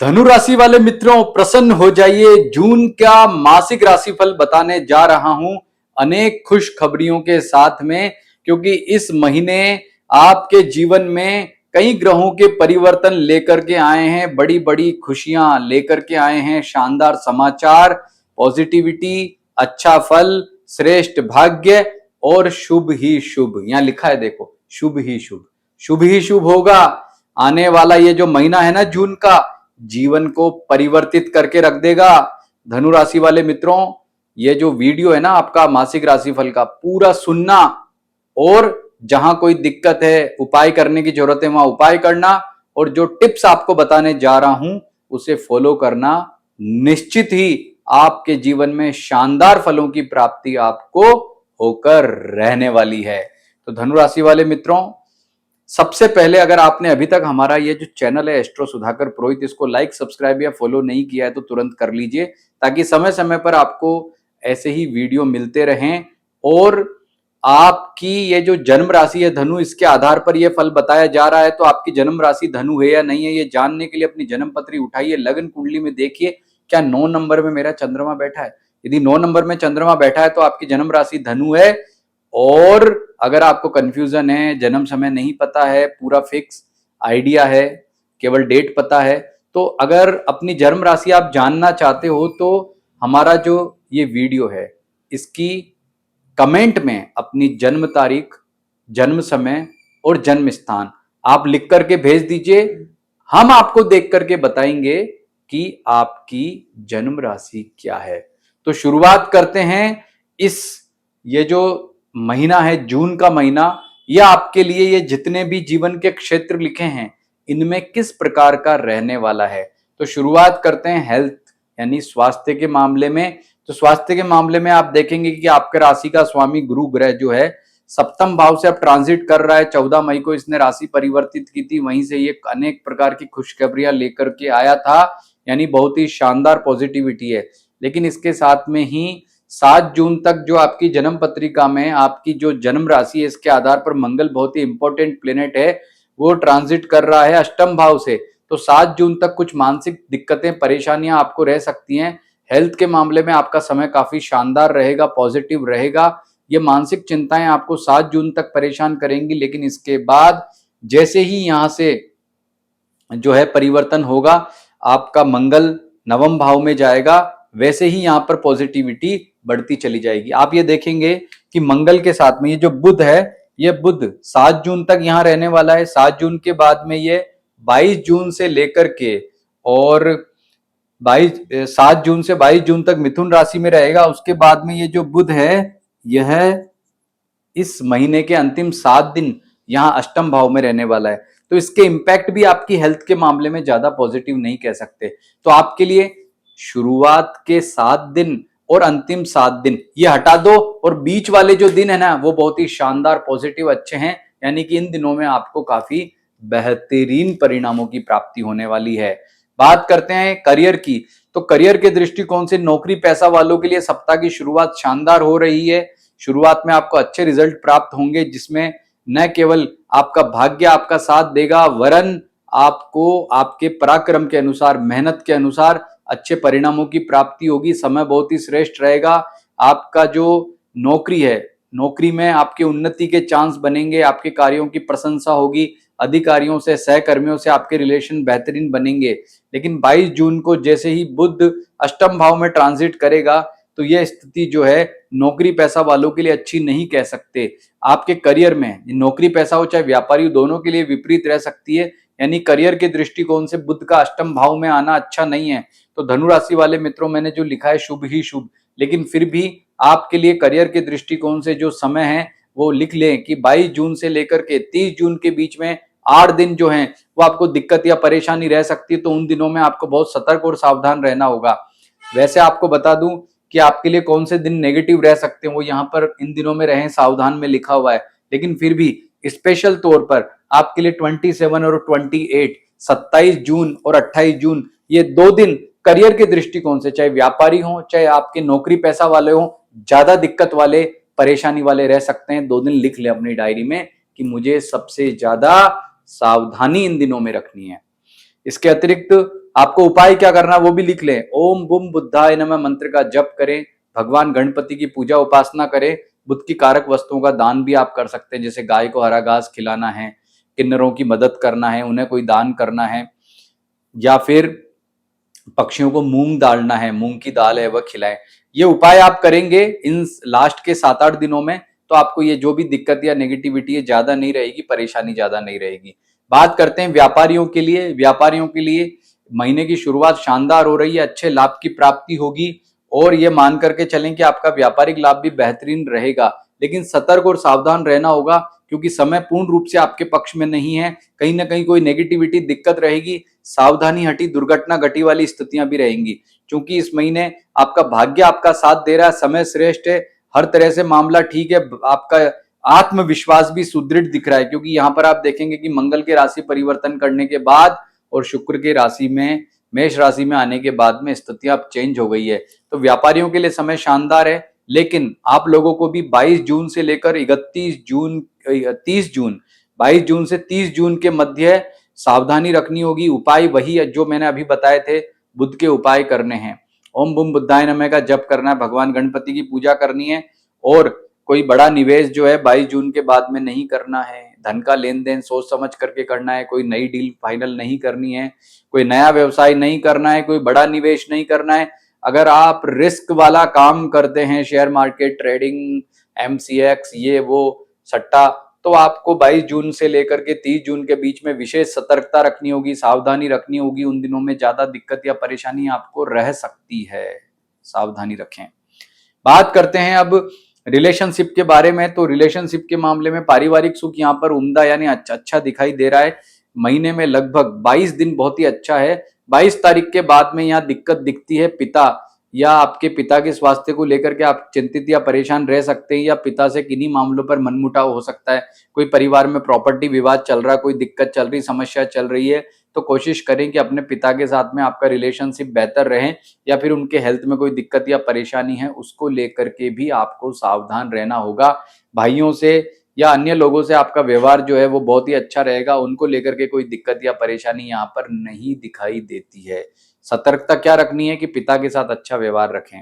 धनु राशि वाले मित्रों प्रसन्न हो जाइए। जून का मासिक राशिफल बताने जा रहा हूं अनेक खुशखबरियों के साथ में, क्योंकि इस महीने आपके जीवन में कई ग्रहों के परिवर्तन लेकर के आए हैं, बड़ी बड़ी खुशियां लेकर के आए हैं, शानदार समाचार, पॉजिटिविटी, अच्छा फल, श्रेष्ठ भाग्य और शुभ ही शुभ। यहां लिखा है देखो, शुभ ही शुभ, शुभ ही शुभ होगा। आने वाला ये जो महीना है ना जून का, जीवन को परिवर्तित करके रख देगा। धनु राशि वाले मित्रों, ये जो वीडियो है ना आपका मासिक राशिफल का, पूरा सुनना और जहां कोई दिक्कत है, उपाय करने की जरूरत है, वहां उपाय करना, और जो टिप्स आपको बताने जा रहा हूं उसे फॉलो करना। निश्चित ही आपके जीवन में शानदार फलों की प्राप्ति आपको होकर रहने वाली है। तो धनु राशि वाले मित्रों, सबसे पहले अगर आपने अभी तक हमारा ये जो चैनल है एस्ट्रो सुधाकर पुरोहित, इसको लाइक, सब्सक्राइब या फॉलो नहीं किया है तो तुरंत कर लीजिए, ताकि समय समय पर आपको ऐसे ही वीडियो मिलते रहें। और आपकी ये जो जन्म राशि है धनु, इसके आधार पर यह फल बताया जा रहा है। तो आपकी जन्म राशि धनु है या नहीं है, ये जानने के लिए अपनी जन्म पत्री उठाइए, लगन कुंडली में देखिए क्या 9 नंबर में मेरा चंद्रमा बैठा है। यदि 9 नंबर में चंद्रमा बैठा है तो आपकी जन्म राशि धनु है। और अगर आपको कंफ्यूजन है, जन्म समय नहीं पता है, पूरा फिक्स आइडिया है, केवल डेट पता है, तो अगर अपनी जन्म राशि आप जानना चाहते हो तो हमारा जो ये वीडियो है इसकी कमेंट में अपनी जन्म तारीख, जन्म समय और जन्म स्थान आप लिख करके भेज दीजिए। हम आपको देख करके बताएंगे कि आपकी जन्म राशि क्या है। तो शुरुआत करते हैं। ये जो महीना है जून का महीना, यह आपके लिए ये जितने भी जीवन के क्षेत्र लिखे हैं इनमें किस प्रकार का रहने वाला है। तो शुरुआत करते हैं हेल्थ यानी स्वास्थ्य के मामले में। तो स्वास्थ्य के मामले में आप देखेंगे कि आपके राशि का स्वामी गुरु ग्रह जो है सप्तम भाव से अब ट्रांजिट कर रहा है। 14 मई को इसने राशि परिवर्तित की थी, वहीं से ये अनेक प्रकार की खुशखबरियां लेकर के आया था, यानी बहुत ही शानदार पॉजिटिविटी है। लेकिन इसके साथ में ही 7 जून तक जो आपकी जन्म पत्रिका में आपकी जो जन्म राशि है इसके आधार पर मंगल बहुत ही इंपॉर्टेंट प्लेनेट है, वो ट्रांजिट कर रहा है अष्टम भाव से। तो 7 जून तक कुछ मानसिक दिक्कतें, परेशानियां आपको रह सकती हैं। हेल्थ के मामले में आपका समय काफी शानदार रहेगा, पॉजिटिव रहेगा। ये मानसिक चिंताएं आपको 7 जून तक परेशान करेंगी, लेकिन इसके बाद जैसे ही यहां से जो है परिवर्तन होगा, आपका मंगल नवम भाव में जाएगा, वैसे ही यहां पर पॉजिटिविटी बढ़ती चली जाएगी। आप ये देखेंगे कि मंगल के साथ में ये जो बुध है, ये बुध 7 जून तक यहां रहने वाला है। 7 जून के बाद में ये 22 जून से लेकर के और 7 जून से 22 जून तक मिथुन राशि में रहेगा। उसके बाद में ये जो बुध है, यह इस महीने के अंतिम 7 दिन यहां अष्टम भाव में रहने वाला है। तो इसके इंपैक्ट भी आपकी हेल्थ के मामले में ज्यादा पॉजिटिव नहीं कह सकते। तो आपके लिए शुरुआत के 7 दिन और अंतिम 7 दिन ये हटा दो, और बीच वाले जो दिन है ना वो बहुत ही शानदार, पॉजिटिव, अच्छे हैं। यानी कि इन दिनों में आपको काफी बेहतरीन परिणामों की प्राप्ति होने वाली है। बात करते हैं करियर की। तो करियर के दृष्टिकोण से नौकरी पैसा वालों के लिए सप्ताह की शुरुआत शानदार हो रही है। शुरुआत में आपको अच्छे रिजल्ट प्राप्त होंगे, जिसमें न केवल आपका भाग्य आपका साथ देगा, वरन आपको आपके पराक्रम के अनुसार, मेहनत के अनुसार अच्छे परिणामों की प्राप्ति होगी। समय बहुत ही श्रेष्ठ रहेगा। आपका जो नौकरी है, नौकरी में आपके उन्नति के चांस बनेंगे, आपके कार्यों की प्रशंसा होगी, अधिकारियों से, सहकर्मियों से आपके रिलेशन बेहतरीन बनेंगे। लेकिन 22 जून को जैसे ही बुध अष्टम भाव में ट्रांजिट करेगा, तो यह स्थिति जो है नौकरी पैसा वालों के लिए अच्छी नहीं कह सकते। आपके करियर में, नौकरी पैसा हो चाहे व्यापारी हो, दोनों के लिए विपरीत रह सकती है। यानी करियर के दृष्टिकोण से बुध का अष्टम भाव में आना अच्छा नहीं है। तो धनु राशि वाले मित्रों, मैंने जो लिखा है शुभ ही शुभ, लेकिन फिर भी आपके लिए करियर के दृष्टिकोण से जो समय है वो लिख लें कि 22 जून से लेकर के 30 जून के बीच में 8 दिन जो हैं वो आपको दिक्कत या परेशानी रह सकती है। तो उन दिनों में आपको बहुत सतर्क और सावधान रहना होगा। वैसे आपको बता दूं कि आपके लिए कौन से दिन नेगेटिव रह सकते हैं, वो यहाँ पर इन दिनों में रहें सावधान में लिखा हुआ है। लेकिन फिर भी स्पेशल तौर पर आपके लिए 27 और 28, 27 जून और 28 जून, ये 2 दिन करियर के दृष्टिकोण से, चाहे व्यापारी हो चाहे आपके नौकरी पैसा वाले हो, ज्यादा दिक्कत वाले, परेशानी वाले रह सकते हैं। 2 दिन लिख ले अपनी डायरी में कि मुझे सबसे ज्यादा सावधानी इन दिनों में रखनी है। इसके अतिरिक्त आपको उपाय क्या करना वो भी लिख लें। ओम बुम बुद्धाय नमः मंत्र का जप करें, भगवान गणपति की पूजा उपासना करें, बुद्ध की कारक वस्तुओं का दान भी आप कर सकते हैं, जैसे गाय को हरा घास खिलाना है, किन्नरों की मदद करना है, उन्हें कोई दान करना है, या फिर पक्षियों को मूंग डालना है, मूंग की दाल है वह खिलाएं। ये उपाय आप करेंगे इन लास्ट के 7-8 दिनों में, तो आपको ये जो भी दिक्कत या नेगेटिविटी है ज्यादा नहीं रहेगी, परेशानी ज्यादा नहीं रहेगी। बात करते हैं व्यापारियों के लिए। व्यापारियों के लिए महीने की शुरुआत शानदार हो रही है, अच्छे लाभ की प्राप्ति होगी, और ये मान करके चलें कि आपका व्यापारिक लाभ भी बेहतरीन रहेगा। लेकिन सतर्क और सावधान रहना होगा, क्योंकि समय पूर्ण रूप से आपके पक्ष में नहीं है, कहीं ना कहीं कोई नेगेटिविटी दिक्कत रहेगी, सावधानी हटी दुर्घटना घटी वाली स्थितियां भी रहेंगी। क्योंकि इस महीने आपका भाग्य आपका साथ दे रहा है, समय श्रेष्ठ है, हर तरह से मामला ठीक है, आपका आत्मविश्वास भी सुदृढ़ दिख रहा है, क्योंकि यहां पर आप देखेंगे कि मंगल के राशि परिवर्तन करने के बाद और शुक्र के राशि में, मेष राशि में आने के बाद में स्थितियां अब चेंज हो गई है। तो व्यापारियों के लिए समय शानदार है, लेकिन आप लोगों को भी 22 जून से लेकर 30 जून 22 जून से 30 जून के मध्य सावधानी रखनी होगी। उपाय वही है जो मैंने अभी बताए थे, बुद्ध के उपाय करने हैं। ओम बुम बुद्धाय नमः का जप करना है, भगवान गणपति की पूजा करनी है, और कोई बड़ा निवेश जो है 22 जून के बाद में नहीं करना है। धन का लेन देन सोच समझ करके करना है, कोई नई डील फाइनल नहीं करनी है, कोई नया व्यवसाय नहीं करना है, कोई बड़ा निवेश नहीं करना है। अगर आप रिस्क वाला काम करते हैं, शेयर मार्केट, ट्रेडिंग, एमसीएक्स, ये वो सट्टा, तो आपको 22 जून से लेकर के 30 जून के बीच में विशेष सतर्कता रखनी होगी, सावधानी रखनी होगी। उन दिनों में ज्यादा दिक्कत या परेशानी आपको रह सकती है, सावधानी रखें। बात करते हैं अब रिलेशनशिप के बारे में। तो रिलेशनशिप के मामले में पारिवारिक सुख यहाँ पर उम्दा यानी अच्छा दिखाई दे रहा है। महीने में लगभग 22 दिन बहुत ही अच्छा है। 22 तारीख के बाद में यहाँ दिक्कत दिखती है, पिता या आपके पिता के स्वास्थ्य को लेकर के आप चिंतित या परेशान रह सकते हैं, या पिता से किन्हीं मामलों पर मनमुटाव हो सकता है। कोई परिवार में प्रॉपर्टी विवाद चल रहा है, कोई दिक्कत चल रही, समस्या चल रही है, तो कोशिश करें कि अपने पिता के साथ में आपका रिलेशनशिप बेहतर रहे, या फिर उनके हेल्थ में कोई दिक्कत या परेशानी है उसको लेकर के भी आपको सावधान रहना होगा। भाइयों से या अन्य लोगों से आपका व्यवहार जो है वो बहुत ही अच्छा रहेगा, उनको लेकर के कोई दिक्कत या परेशानी यहाँ पर नहीं दिखाई देती है। सतर्कता क्या रखनी है कि पिता के साथ अच्छा व्यवहार रखें।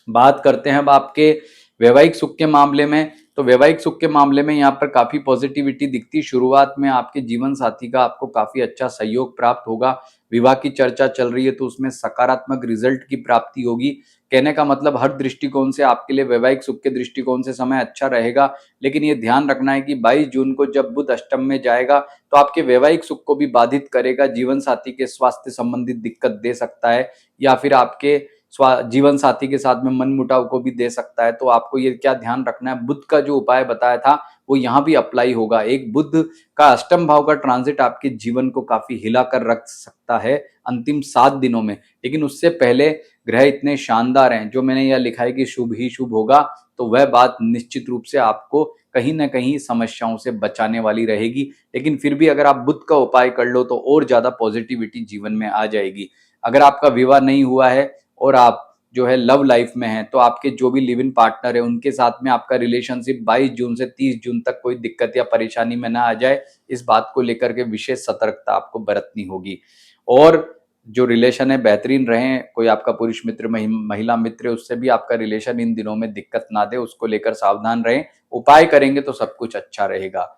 बात करते हैं अब आपके वैवाहिक सुख के मामले में। तो वैवाहिक सुख के मामले में यहाँ पर काफी पॉजिटिविटी दिखती। शुरुआत में आपके जीवन साथी का आपको काफी अच्छा सहयोग प्राप्त होगा। विवाह की चर्चा चल रही है तो उसमें सकारात्मक रिजल्ट की प्राप्ति होगी। कहने का मतलब हर दृष्टिकोण से आपके लिए वैवाहिक सुख के दृष्टिकोण से समय अच्छा रहेगा। लेकिन ये ध्यान रखना है कि 22 जून को जब बुध अष्टम में जाएगा तो आपके वैवाहिक सुख को भी बाधित करेगा। जीवन साथी के स्वास्थ्य संबंधित दिक्कत दे सकता है, या फिर आपके जीवन साथी के साथ में मनमुटाव को भी दे सकता है। तो आपको ये क्या ध्यान रखना है, बुध का जो उपाय बताया था वो यहाँ भी अप्लाई होगा। एक बुध का अष्टम भाव का ट्रांजिट आपके जीवन को काफी हिला कर रख सकता है अंतिम 7 दिनों में। लेकिन उससे पहले ग्रह इतने शानदार हैं, जो मैंने यह लिखा है कि शुभ ही शुभ होगा, तो वह बात निश्चित रूप से आपको कहीं ना कहीं समस्याओं से बचाने वाली रहेगी। लेकिन फिर भी अगर आप बुध का उपाय कर लो तो और ज्यादा पॉजिटिविटी जीवन में आ जाएगी। अगर आपका विवाह नहीं हुआ है और आप जो है लव लाइफ में हैं, तो आपके जो भी लिव इन पार्टनर है उनके साथ में आपका रिलेशनशिप 22 जून से 30 जून तक कोई दिक्कत या परेशानी में ना आ जाए, इस बात को लेकर के विशेष सतर्कता आपको बरतनी होगी। और जो रिलेशन है बेहतरीन रहे, कोई आपका पुरुष मित्र महिला मित्र है उससे भी आपका रिलेशन इन दिनों में दिक्कत ना दे, उसको लेकर सावधान रहें। उपाय करेंगे तो सब कुछ अच्छा रहेगा।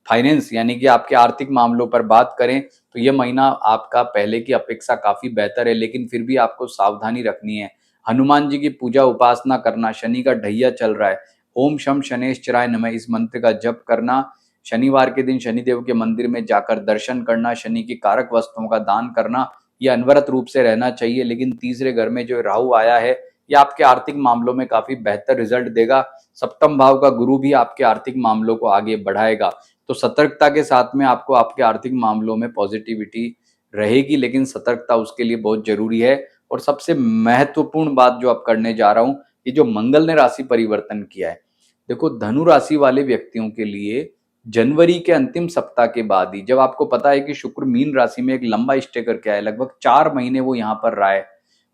फाइनेंस यानी कि आपके आर्थिक मामलों पर बात करें तो ये महीना आपका पहले की अपेक्षा काफी बेहतर है, लेकिन फिर भी आपको सावधानी रखनी है। हनुमान जी की पूजा उपासना करना, शनि का ढैया चल रहा है, ओम शम शनेश्चराय नमः इस मंत्र का जप करना, शनिवार के दिन शनिदेव के मंदिर में जाकर दर्शन करना, शनि की कारक वस्तुओं का दान करना, ये अनवरत रूप से रहना चाहिए। लेकिन तीसरे घर में जो राहु आया है ये आपके आर्थिक मामलों में काफी बेहतर रिजल्ट देगा। सप्तम भाव का गुरु भी आपके आर्थिक मामलों को आगे बढ़ाएगा। तो सतर्कता के साथ में आपको आपके आर्थिक मामलों में पॉजिटिविटी रहेगी, लेकिन सतर्कता उसके लिए बहुत जरूरी है। और सबसे महत्वपूर्ण बात जो आप करने जा रहा हूं, ये जो मंगल ने राशि परिवर्तन किया है, देखो धनु राशि वाले व्यक्तियों के लिए जनवरी के अंतिम सप्ताह के बाद ही, जब आपको पता है कि शुक्र मीन राशि में एक लंबा स्टे करके आया, लगभग 4 महीने वो यहाँ पर रहा है,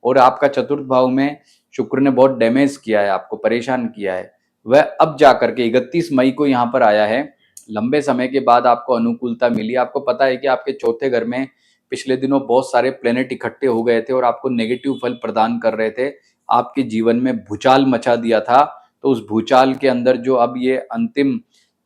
और आपका चतुर्थ भाव में शुक्र ने बहुत डैमेज किया है, आपको परेशान किया है, वह अब जाकर के 31 मई को यहाँ पर आया है। लंबे समय के बाद आपको अनुकूलता मिली। आपको पता है कि आपके चौथे घर में पिछले दिनों बहुत सारे प्लेनेट इकट्ठे हो गए थे और आपको नेगेटिव फल प्रदान कर रहे थे, आपके जीवन में भूचाल मचा दिया था। तो उस भूचाल के अंदर जो अब ये अंतिम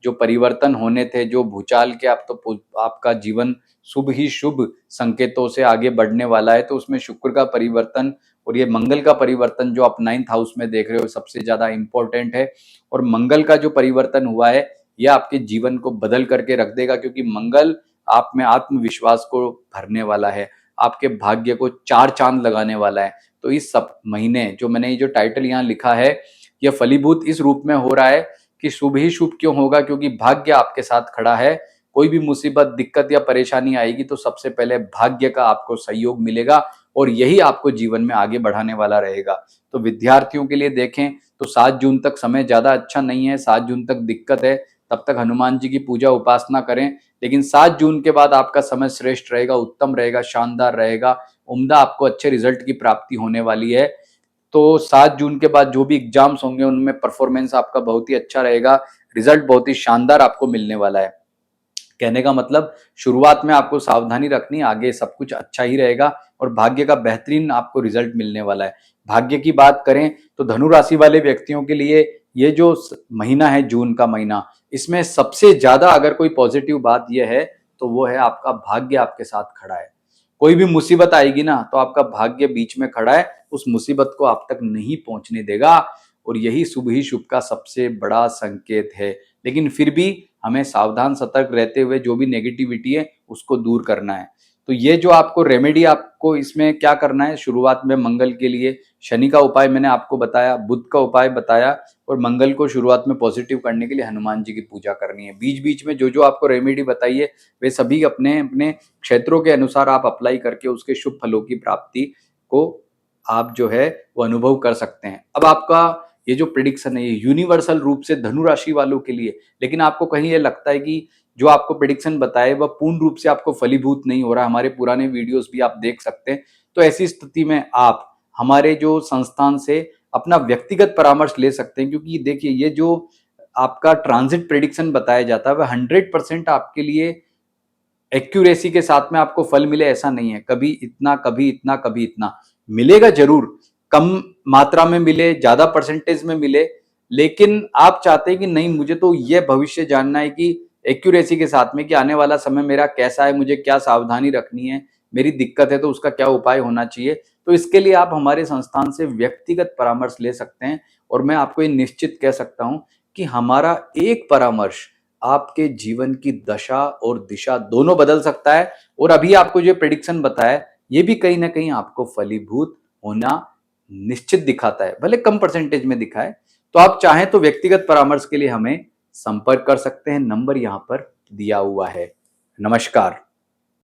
जो परिवर्तन होने थे, जो भूचाल के आप तो आपका जीवन शुभ ही शुभ संकेतों से आगे बढ़ने वाला है। तो उसमें शुक्र का परिवर्तन और ये मंगल का परिवर्तन जो आप 9th हाउस में देख रहे हो सबसे ज्यादा इंपॉर्टेंट है। और मंगल का जो परिवर्तन हुआ है यह आपके जीवन को बदल करके रख देगा, क्योंकि मंगल आप में आत्मविश्वास को भरने वाला है, आपके भाग्य को 4 चांद लगाने वाला है। तो इस सब महीने जो मैंने ये जो टाइटल यहाँ लिखा है यह फलीभूत इस रूप में हो रहा है कि शुभ ही शुभ क्यों होगा, क्योंकि भाग्य आपके साथ खड़ा है। कोई भी मुसीबत, दिक्कत या परेशानी आएगी तो सबसे पहले भाग्य का आपको सहयोग मिलेगा और यही आपको जीवन में आगे बढ़ाने वाला रहेगा। तो विद्यार्थियों के लिए देखें तो 7 जून तक समय ज्यादा अच्छा नहीं है, 7 जून तक दिक्कत है, तब तक हनुमान जी की पूजा उपासना करें। लेकिन 7 जून के बाद आपका समय श्रेष्ठ रहेगा, उत्तम रहेगा, शानदार रहेगा, उम्दा आपको अच्छे रिजल्ट की प्राप्ति होने वाली है। तो 7 जून के बाद जो भी एग्जाम्स होंगे उनमें परफॉर्मेंस आपका बहुत ही अच्छा रहेगा, रिजल्ट बहुत ही शानदार आपको मिलने वाला है। कहने का मतलब शुरुआत में आपको सावधानी रखनी, आगे सब कुछ अच्छा ही रहेगा और भाग्य का बेहतरीन आपको रिजल्ट मिलने वाला है। भाग्य की बात करें तो धनु राशि वाले व्यक्तियों के लिए ये जो महीना है, जून का महीना, इसमें सबसे ज्यादा अगर कोई पॉजिटिव बात यह है तो वो है आपका भाग्य आपके साथ खड़ा है। कोई भी मुसीबत आएगी ना तो आपका भाग्य बीच में खड़ा है, उस मुसीबत को आप तक नहीं पहुंचने देगा और यही शुभ ही शुभ का सबसे बड़ा संकेत है। लेकिन फिर भी हमें सावधान सतर्क रहते हुए जो भी नेगेटिविटी है उसको दूर करना है। तो ये जो आपको रेमेडी आपको इसमें क्या करना है, शुरुआत में मंगल के लिए शनि का उपाय मैंने आपको बताया, बुध का उपाय बताया और मंगल को शुरुआत में पॉजिटिव करने के लिए हनुमान जी की पूजा करनी है। बीच बीच में जो जो आपको रेमेडी बताई है वे सभी अपने अपने क्षेत्रों के अनुसार आप अप्लाई करके उसके शुभ फलों की प्राप्ति को आप जो है वो अनुभव कर सकते हैं। अब आपका ये जो प्रिडिक्शन है ये यूनिवर्सल रूप से धनु राशि वालों के लिए, लेकिन आपको कहीं ये लगता है कि जो आपको प्रिडिक्शन बताए वह पूर्ण रूप से आपको फलीभूत नहीं हो रहा, हमारे पुराने वीडियोस भी आप देख सकते हैं। तो ऐसी स्थिति में आप हमारे जो संस्थान से अपना व्यक्तिगत परामर्श ले सकते हैं, क्योंकि देखिए ये जो आपका ट्रांजिट प्रिडिक्शन बताया जाता है वह 100% आपके लिए एक्यूरेसी के साथ में आपको फल मिले ऐसा नहीं है। कभी इतना, कभी इतना, कभी इतना मिलेगा जरूर, कम मात्रा में मिले, ज्यादा परसेंटेज में मिले, लेकिन आप चाहते हैं कि नहीं मुझे तो ये भविष्य जानना है कि एक्यूरेसी के साथ में कि आने वाला समय मेरा कैसा है, मुझे क्या सावधानी रखनी है, मेरी दिक्कत है तो उसका क्या उपाय होना चाहिए। तो इसके लिए आप हमारे संस्थान से व्यक्तिगत परामर्श ले सकते हैं और मैं आपको ये निश्चित कह सकता हूं कि हमारा एक परामर्श आपके जीवन की दशा और दिशा दोनों बदल सकता है। और अभी आपको जो प्रेडिक्शन बताया ये भी कहीं ना कहीं आपको फलीभूत होना निश्चित दिखाता है, भले कम परसेंटेज में दिखाए। तो आप चाहें तो व्यक्तिगत परामर्श के लिए हमें संपर्क कर सकते हैं, नंबर यहां पर दिया हुआ है। नमस्कार।